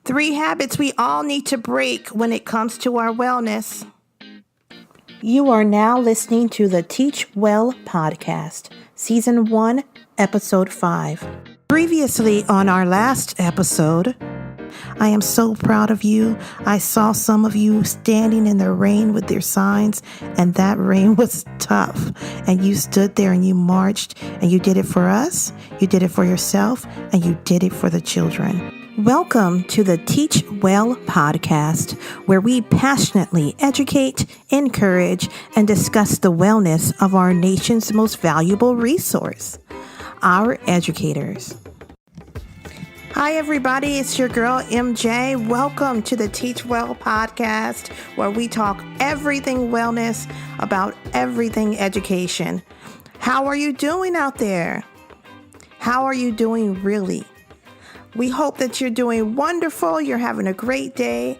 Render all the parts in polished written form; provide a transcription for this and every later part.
3 habits we all need to break when it comes to our wellness. You are now listening to the Teach Well podcast, Season 1, Episode 5. Previously on our last episode, I am so proud of you. I saw some of you standing in the rain with their signs, and that rain was tough. And you stood there and you marched, and you did it for us, you did it for yourself, and you did it for the children. Welcome to the Teach Well podcast, where we passionately educate, encourage, and discuss the wellness of our nation's most valuable resource, our educators. Hi, everybody. It's your girl, MJ. Welcome to the Teach Well podcast, where we talk everything wellness about everything education. How are you doing out there? How are you doing really? We hope that you're doing wonderful. You're having a great day.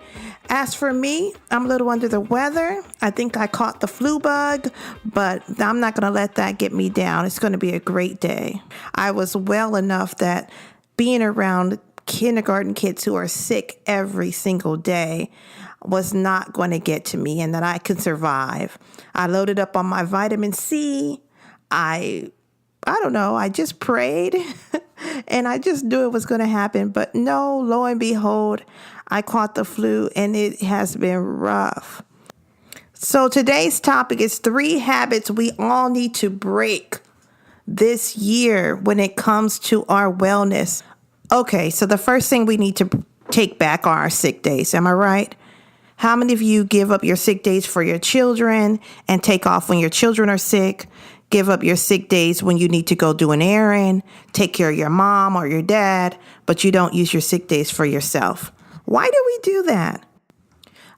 As for me, I'm a little under the weather. I think I caught the flu bug, but I'm not going to let that get me down. It's going to be a great day. I was well enough that being around kindergarten kids who are sick every single day was not going to get to me, and that I could survive. I loaded up on my vitamin C. I don't know. I just prayed and I just knew it was going to happen. But no, lo and behold, I caught the flu and it has been rough. So today's topic is 3 habits we all need to break this year when it comes to our wellness. Okay, so the first thing we need to take back are our sick days. Am I right? How many of you give up your sick days for your children and take off when your children are sick? Give up your sick days when you need to go do an errand, take care of your mom or your dad, but you don't use your sick days for yourself. Why do we do that?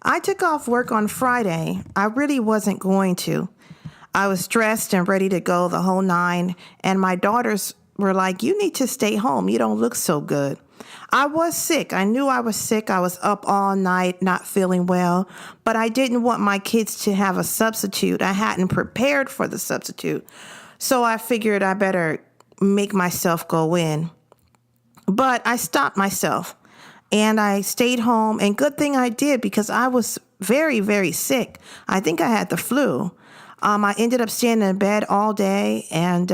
I took off work on Friday. I really wasn't going to. I was dressed and ready to go the whole 9, and my daughters were like, "You need to stay home. You don't look so good." I was sick. I knew I was sick. I was up all night, not feeling well, but I didn't want my kids to have a substitute. I hadn't prepared for the substitute. So I figured I better make myself go in. But I stopped myself and I stayed home, and good thing I did, because I was very, very sick. I think I had the flu. I ended up staying in bed all day and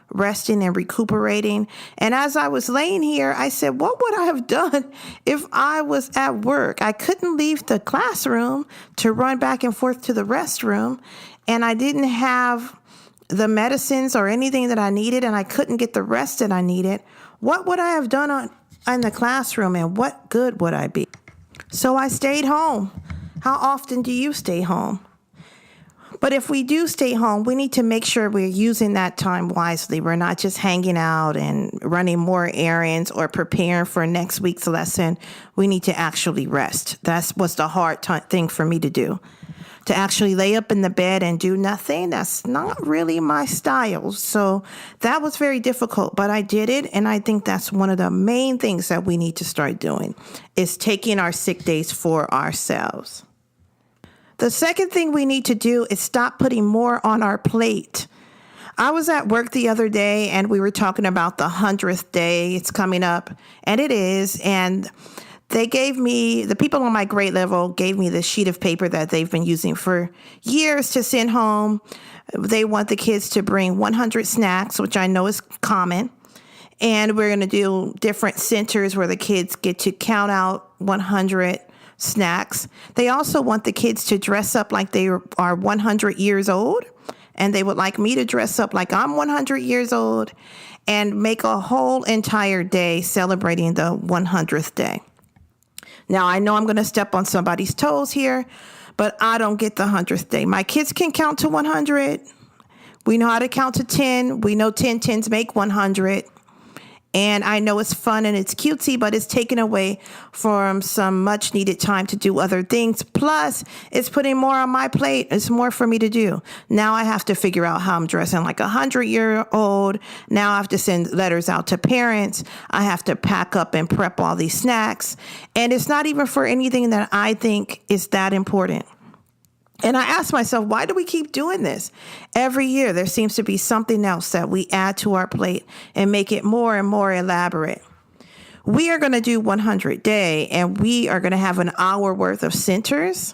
resting and recuperating. And as I was laying here, I said, what would I have done if I was at work? I couldn't leave the classroom to run back and forth to the restroom, and I didn't have the medicines or anything that I needed, and I couldn't get the rest that I needed. What would I have done in the classroom, and what good would I be? So I stayed home. How often do you stay home? But if we do stay home, we need to make sure we're using that time wisely. We're not just hanging out and running more errands or preparing for next week's lesson. We need to actually rest. That's what's the hard thing for me to do. To actually lay up in the bed and do nothing, that's not really my style. So that was very difficult, but I did it. And I think that's one of the main things that we need to start doing, is taking our sick days for ourselves. The second thing we need to do is stop putting more on our plate. I was at work the other day and we were talking about the 100th day. It's coming up, and it is. And they gave me, the people on my grade level gave me this sheet of paper that they've been using for years to send home. They want the kids to bring 100 snacks, which I know is common. And we're going to do different centers where the kids get to count out 100 snacks. They also want the kids to dress up like they are 100 years old, and they would like me to dress up like I'm 100 years old and make a whole entire day celebrating the 100th day. Now, I know I'm going to step on somebody's toes here, but I don't get the 100th day. My kids can count to 100. We know how to count to 10. We know 10 tens make 100. And I know it's fun and it's cutesy, but it's taken away from some much needed time to do other things. Plus, it's putting more on my plate. It's more for me to do. Now I have to figure out how I'm dressing like 100-year-old. Now I have to send letters out to parents. I have to pack up and prep all these snacks. And it's not even for anything that I think is that important. And I asked myself, why do we keep doing this? Every year, there seems to be something else that we add to our plate and make it more and more elaborate. We are going to do 100 day, and we are going to have an hour worth of centers.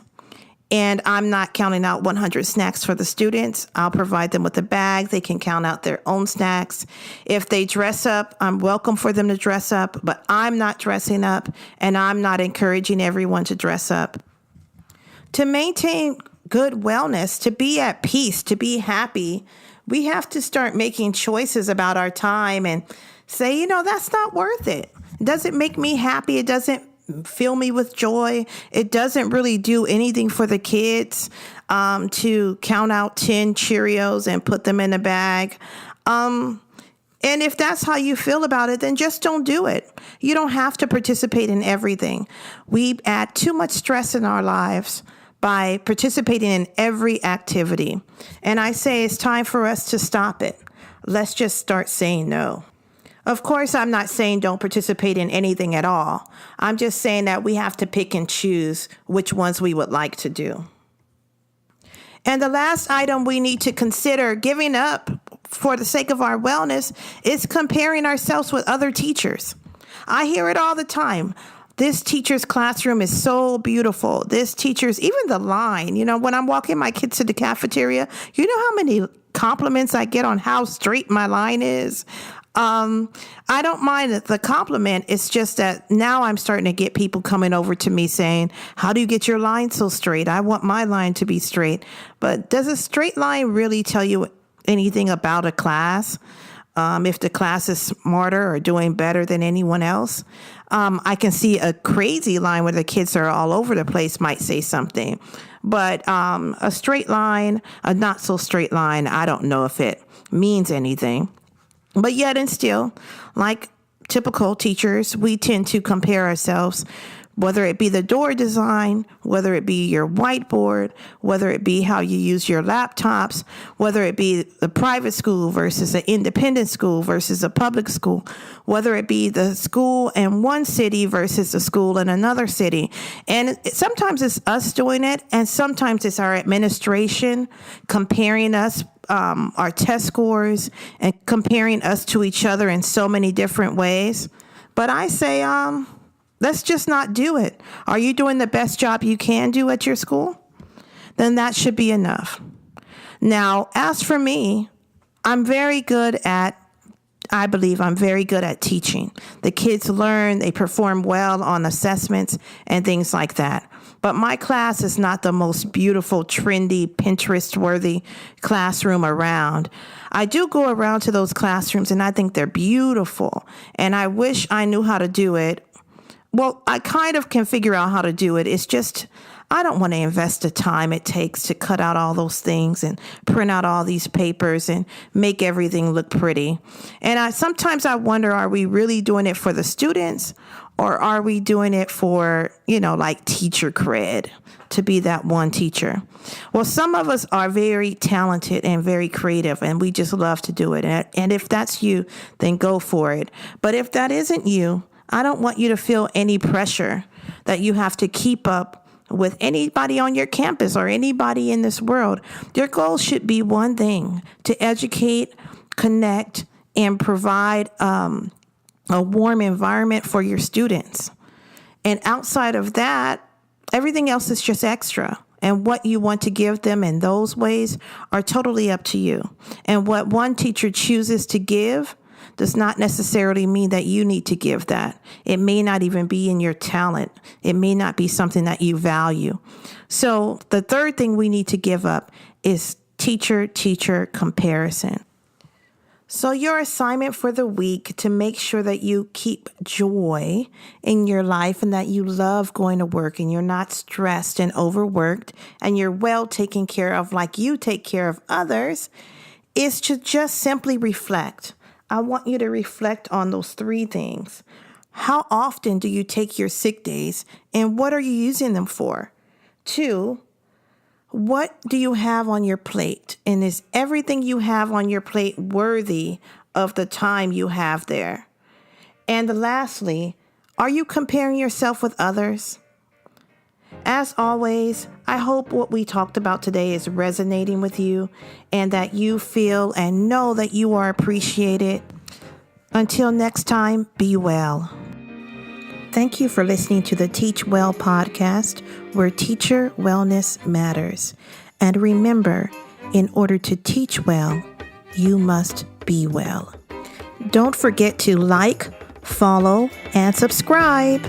And I'm not counting out 100 snacks for the students. I'll provide them with a bag. They can count out their own snacks. If they dress up, I'm welcome for them to dress up, but I'm not dressing up, and I'm not encouraging everyone to dress up. To maintain good wellness, to be at peace, to be happy, we have to start making choices about our time and say, that's not worth it. It doesn't make me happy. It doesn't fill me with joy. It doesn't really do anything for the kids to count out 10 Cheerios and put them in a bag. And if that's how you feel about it, then just don't do it. You don't have to participate in everything. We add too much stress in our lives by participating in every activity. And I say it's time for us to stop it. Let's just start saying no. Of course, I'm not saying don't participate in anything at all. I'm just saying that we have to pick and choose which ones we would like to do. And the last item we need to consider giving up for the sake of our wellness is comparing ourselves with other teachers. I hear it all the time. This teacher's classroom is so beautiful. This teacher's, even the line, when I'm walking my kids to the cafeteria, you know how many compliments I get on how straight my line is? I don't mind the compliment. It's just that now I'm starting to get people coming over to me saying, how do you get your line so straight? I want my line to be straight. But does a straight line really tell you anything about a class? If the class is smarter or doing better than anyone else? I can see a crazy line where the kids are all over the place might say something. But a straight line, a not so straight line, I don't know if it means anything. But yet and still, like typical teachers, we tend to compare ourselves, whether it be the door design, whether it be your whiteboard, whether it be how you use your laptops, whether it be the private school versus an independent school versus a public school, whether it be the school in one city versus the school in another city. And sometimes it's us doing it, and sometimes it's our administration comparing us, our test scores, and comparing us to each other in so many different ways. But I say, let's just not do it. Are you doing the best job you can do at your school? Then that should be enough. Now, as for me, I believe I'm very good at teaching. The kids learn, they perform well on assessments and things like that. But my class is not the most beautiful, trendy, Pinterest-worthy classroom around. I do go around to those classrooms and I think they're beautiful. And I wish I knew how to do it. Well, I kind of can figure out how to do it. It's just, I don't want to invest the time it takes to cut out all those things and print out all these papers and make everything look pretty. And sometimes I wonder, are we really doing it for the students, or are we doing it for, like teacher cred, to be that one teacher? Well, some of us are very talented and very creative, and we just love to do it. And if that's you, then go for it. But if that isn't you, I don't want you to feel any pressure that you have to keep up with anybody on your campus or anybody in this world. Your goal should be one thing: to educate, connect, and provide a warm environment for your students. And outside of that, everything else is just extra. And what you want to give them in those ways are totally up to you. And what one teacher chooses to give does not necessarily mean that you need to give that. It may not even be in your talent. It may not be something that you value. So the third thing we need to give up is teacher-teacher comparison. So your assignment for the week, to make sure that you keep joy in your life and that you love going to work and you're not stressed and overworked and you're well taken care of like you take care of others, is to just simply reflect. I want you to reflect on those three things. How often do you take your sick days, and what are you using them for? 2, what do you have on your plate? And is everything you have on your plate worthy of the time you have there? And lastly, are you comparing yourself with others? As always, I hope what we talked about today is resonating with you and that you feel and know that you are appreciated. Until next time, be well. Thank you for listening to the Teach Well podcast, where teacher wellness matters. And remember, in order to teach well, you must be well. Don't forget to like, follow, and subscribe.